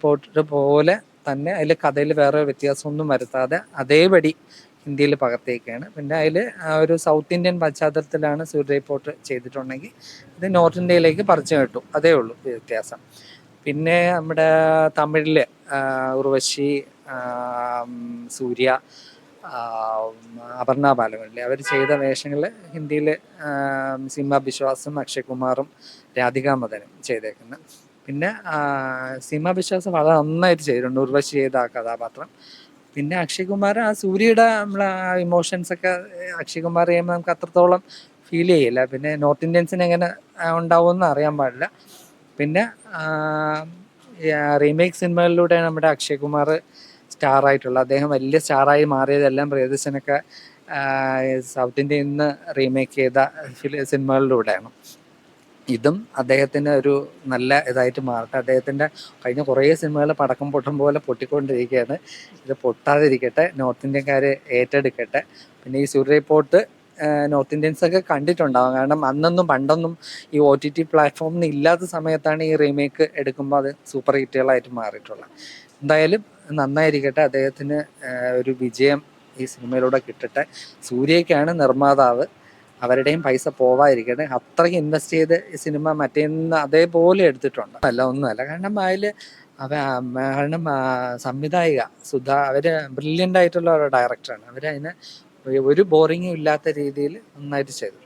Porter പോലെ തന്നെ അതിൽ കഥയിൽ വേറെ വ്യത്യാസമൊന്നും വരുത്താതെ അതേപടി ഹിന്ദിയിൽ പകർത്തിയൊക്കെയാണ്. പിന്നെ അതിൽ ഒരു സൗത്ത് ഇന്ത്യൻ പശ്ചാത്തലത്തിലാണ് സൂര്യ പോർട്ടർ ചെയ്തിട്ടുണ്ടെങ്കിൽ ഇത് നോർത്ത് ഇന്ത്യയിലേക്ക് പറിച്ചു കിട്ടും, അതേ ഉള്ളൂ വ്യത്യാസം. പിന്നെ നമ്മുടെ തമിഴിൽ ഉർവശി, സൂര്യ, അപർണ ബാലമുരളി അവർ ചെയ്ത വേഷങ്ങൾ ഹിന്ദിയിൽ സീമ ബിശ്വാസും അക്ഷയ് കുമാറും രാധിക മദനും ചെയ്തേക്കുന്നത്. പിന്നെ സീമ ബിശ്വാസ് വളരെ നന്നായിട്ട് ചെയ്തിട്ടുണ്ട് ഉർവശി ചെയ്ത ആ കഥാപാത്രം. പിന്നെ അക്ഷയ് കുമാർ ആ സൂര്യയുടെ നമ്മളെ ആ ഇമോഷൻസൊക്കെ അക്ഷയ് കുമാർ ചെയ്യുമ്പോൾ നമുക്ക് അത്രത്തോളം ഫീൽ ചെയ്യില്ല. പിന്നെ നോർത്ത് ഇന്ത്യൻസിന് എങ്ങനെ ഉണ്ടാവുമെന്ന് അറിയാൻ പാടില്ല. പിന്നെ റീമേക്ക് സിനിമകളിലൂടെ നമ്മുടെ അക്ഷയ് കുമാർ സ്റ്റാറായിട്ടുള്ള, അദ്ദേഹം വലിയ സ്റ്റാറായി മാറിയതെല്ലാം പ്രിയദർശനൊക്കെ സൗത്ത് ഇന്ത്യയിൽ നിന്ന് റീമേക്ക് ചെയ്ത സിനിമകളിലൂടെയാണ്. ഇതും അദ്ദേഹത്തിന് ഒരു നല്ല ഇതായിട്ട് മാറട്ടെ. അദ്ദേഹത്തിൻ്റെ കഴിഞ്ഞ കുറേ സിനിമകൾ പടക്കം പൊട്ടും പോലെ പൊട്ടിക്കൊണ്ടിരിക്കുകയാണ്. ഇത് പൊട്ടാതിരിക്കട്ടെ, നോർത്ത് ഇന്ത്യക്കാർ ഏറ്റെടുക്കട്ടെ. പിന്നെ ഈ സൂര്യ റിപ്പോർട്ട് നോർത്ത് ഇന്ത്യൻസൊക്കെ കണ്ടിട്ടുണ്ടാകും. കാരണം അന്നൊന്നും പണ്ടൊന്നും ഈ OTT പ്ലാറ്റ്ഫോമിൽ ഇല്ലാത്ത സമയത്താണ് ഈ റീമേക്ക് എടുക്കുമ്പോൾ അത് സൂപ്പർ ഹിറ്റുകളായിട്ട് മാറിയിട്ടുള്ളത്. എന്തായാലും നന്നായിരിക്കട്ടെ, അദ്ദേഹത്തിന് ഒരു വിജയം ഈ സിനിമയിലൂടെ കിട്ടട്ടെ. സൂര്യയ്ക്കാണ് നിർമ്മാതാവ്, അവരുടെയും പൈസ പോവാതിരിക്കട്ടെ. അത്രയ്ക്ക് ഇൻവെസ്റ്റ് ചെയ്ത് ഈ സിനിമ മറ്റേന്ന് അതേപോലെ എടുത്തിട്ടുണ്ട്. ഒന്നുമല്ല. കാരണം സംവിധായിക സുധ, അവർ ബ്രില്യൻ്റ് ആയിട്ടുള്ള ഒരു ഡയറക്ടറാണ്. അവരതിനെ ഒരു ബോറിങ്ങും ഇല്ലാത്ത രീതിയിൽ നന്നായിട്ട് ചെയ്തു.